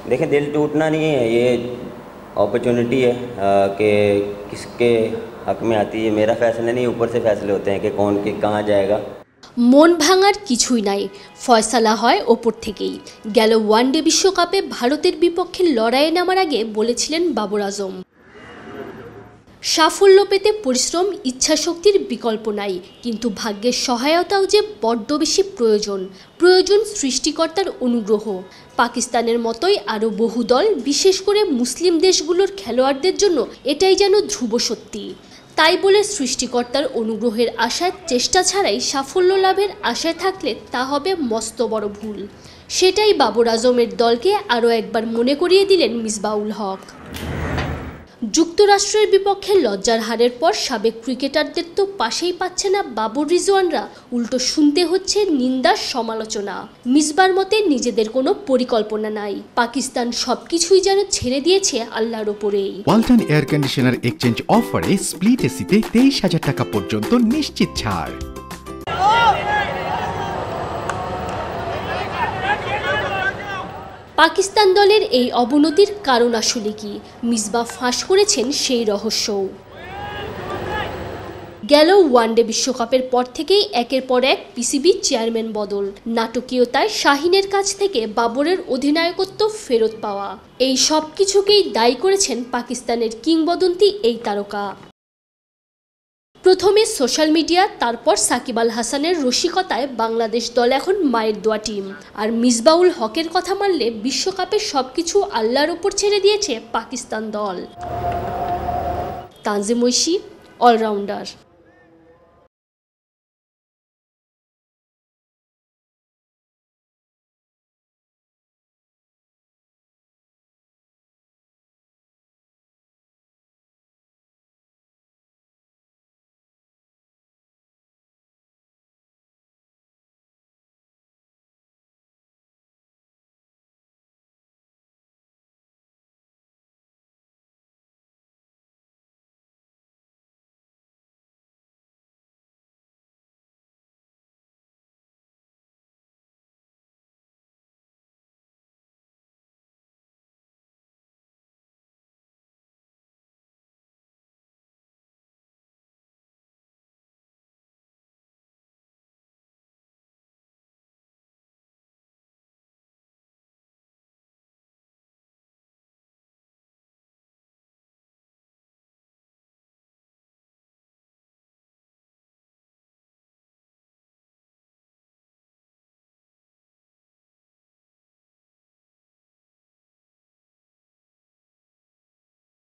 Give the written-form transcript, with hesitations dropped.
देखें, दिल टूटना नहीं है, ये अपॉर्चुनिटी है कि किसके हक में आती है। मेरा फैसला नहीं, ऊपर से फैसले होते हैं कि कौन के कहाँ जाएगा। মন ভাঙার কিছুই নাই, ফয়সালা হয় ওপর থেকেই। গেল ওয়ানডে বিশ্বকাপে ভারতের বিপক্ষে লড়াইয়ে নামার আগে বলেছিলেন বাবর আজম, সাফল্য পেতে পরিশ্রম, ইচ্ছাশক্তির বিকল্প নাই, কিন্তু ভাগ্যের সহায়তাও যে বড্ড বেশি প্রয়োজন সৃষ্টিকর্তার অনুগ্রহ। পাকিস্তানের মতোই আরও বহু দল, বিশেষ করে মুসলিম দেশগুলোর খেলোয়াড়দের জন্য এটাই যেন ধ্রুব সত্যি। তাই বলে সৃষ্টিকর্তার অনুগ্রহের আশায়, চেষ্টা ছাড়াই সাফল্য লাভের আশায় থাকলে তা হবে মস্ত বড় ভুল। সেটাই বাবর আজমের দলকে আরও একবার মনে করিয়ে দিলেন মিসবাউল হক। যুক্তরাষ্ট্রের বিপক্ষে লজ্জার হারের পর সাবেক ক্রিকেটারদের তো পাশেই পাচ্ছে না বাবর রিজওয়ানরা, উল্টো শুনতে হচ্ছে নিন্দার সমালোচনা। মিসবার মতে নিজেদের কোনো পরিকল্পনা নাই, পাকিস্তান সবকিছুই যেন ছেড়ে দিয়েছে আল্লাহর ওপরেই। ওয়ালটন এয়ার কন্ডিশনার এক্সচেঞ্জ অফারে স্প্লিট এসিতে 23,000 টাকা পর্যন্ত নিশ্চিত ছাড়। পাকিস্তান দলের এই অবনতির কারণ আসলে কি? মিসবাহ ফাঁস করেছেন সেই রহস্যও। গেল ওয়ানডে বিশ্বকাপের পর থেকেই একের পর এক পিসিবি চেয়ারম্যান বদল, নাটকীয়তায় শাহিনের কাছ থেকে বাবরের অধিনায়কত্ব ফেরত পাওয়া, এই সব কিছুকেই দায়ী করেছেন পাকিস্তানের কিংবদন্তি এই তারকা। প্রথমে সোশ্যাল মিডিয়া, তারপর সাকিব আল হাসানের রসিকতায় বাংলাদেশ দল এখন মায়ের দোয়া টিম। আর মিসবাউল হকের কথা মানলে বিশ্বকাপে সবকিছু আল্লাহর ওপর ছেড়ে দিয়েছে পাকিস্তান দল। তানজিম ঐশী, অলরাউন্ডার।